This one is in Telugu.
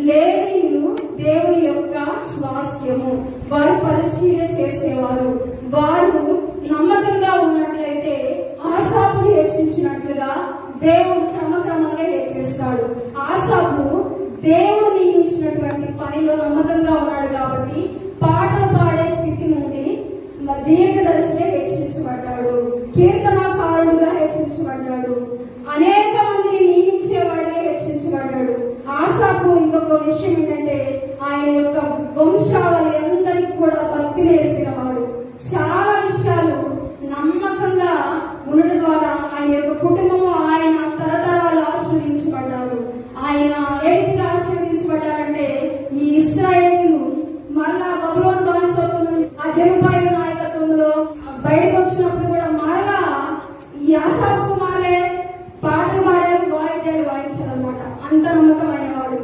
లేవీయులు దేవుని యొక్క స్వాస్థ్యము. వారు పరిచర్య చేసేవారు. వారు నమ్మకంగా ఉన్నట్లయితే ఆసాపుని హెచ్చించినట్లుగా దేవుడు క్రమక్రమంగా హెచ్చిస్తాడు. ఆసాపు దేవుడు నియమించినటువంటి పనిలో నమ్మకంగా ఉన్నాడు కాబట్టి పాటలు పాడే స్థితి నుండి దీర్ఘదర్శిగా హెచ్చించబడ్డాడు. కీర్తనాకారుడుగా హెచ్చించబడ్డాడు. అనేక మందిని నియమించేవాడిగా హెచ్చించబడ్డాడు. ఆసాపు ఇంకొక విషయం ఏంటంటే ఆయన యొక్క